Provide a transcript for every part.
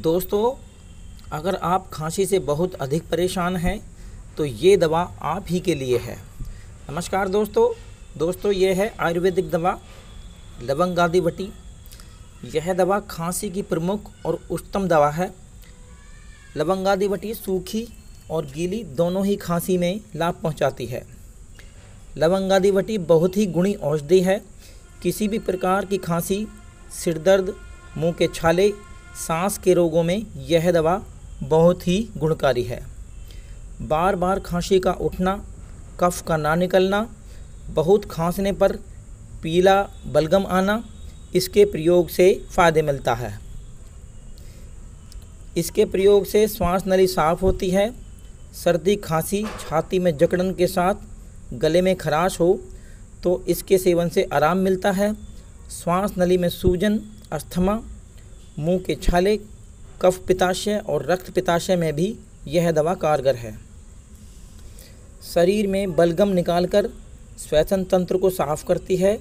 दोस्तों, अगर आप खांसी से बहुत अधिक परेशान हैं तो ये दवा आप ही के लिए है। नमस्कार दोस्तों, ये है आयुर्वेदिक दवा लवंगादिवटी। यह दवा खांसी की प्रमुख और उत्तम दवा है। लवंगादिवटी सूखी और गीली दोनों ही खांसी में लाभ पहुंचाती है। लवंगादिवटी बहुत ही गुणी औषधि है। किसी भी प्रकार की खांसी, सिर दर्द, मुंह के छाले, सांस के रोगों में यह दवा बहुत ही गुणकारी है। बार बार खांसी का उठना, कफ का ना निकलना, बहुत खांसने पर पीला बलगम आना, इसके प्रयोग से फ़ायदे मिलता है। इसके प्रयोग से श्वास नली साफ होती है। सर्दी, खांसी, छाती में जकड़न के साथ गले में खराश हो तो इसके सेवन से आराम मिलता है। श्वास नली में सूजन, अस्थमा, मुंह के छाले, कफ पित्ताशय और रक्त पित्ताशय में भी यह दवा कारगर है। शरीर में बलगम निकालकर श्वसन तंत्र को साफ करती है।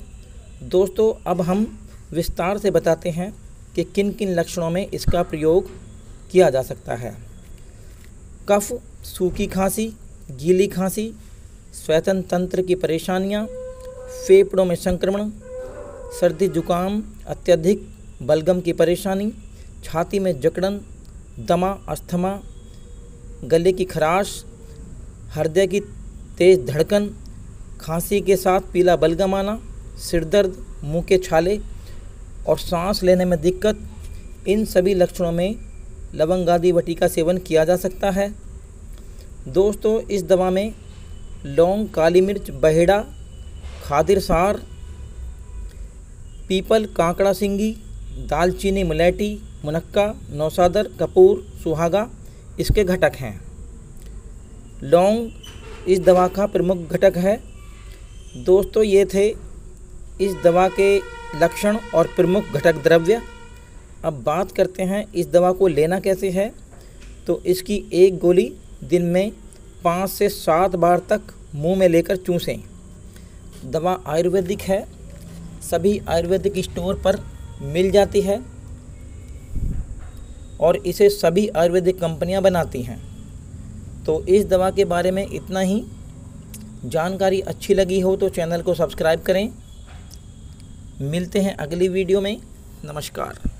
दोस्तों, अब हम विस्तार से बताते हैं कि किन किन लक्षणों में इसका प्रयोग किया जा सकता है। कफ, सूखी खांसी, गीली खांसी, श्वसन तंत्र की परेशानियां, फेफड़ों में संक्रमण, सर्दी जुकाम, अत्यधिक बलगम की परेशानी, छाती में जकड़न, दमा, अस्थमा, गले की खराश, हृदय की तेज धड़कन, खांसी के साथ पीला बलगम आना, सिर दर्द, मुंह के छाले और सांस लेने में दिक्कत, इन सभी लक्षणों में लवंगादिवटी का सेवन किया जा सकता है। दोस्तों, इस दवा में लौंग, काली मिर्च, बहेड़ा, खादिर सार, पीपल, कांकड़ा सिंगी, दालचीनी, मुलेठी, मुनक्का, नौसादर, कपूर, सुहागा इसके घटक हैं। लौंग इस दवा का प्रमुख घटक है। दोस्तों, ये थे इस दवा के लक्षण और प्रमुख घटक द्रव्य। अब बात करते हैं इस दवा को लेना कैसे है। तो इसकी एक गोली दिन में 5 से 7 बार तक मुंह में लेकर चूसें। दवा आयुर्वेदिक है, सभी आयुर्वेदिक स्टोर पर मिल जाती है और इसे सभी आयुर्वेदिक कंपनियां बनाती हैं। तो इस दवा के बारे में इतना ही। जानकारी अच्छी लगी हो तो चैनल को सब्सक्राइब करें। मिलते हैं अगली वीडियो में। नमस्कार।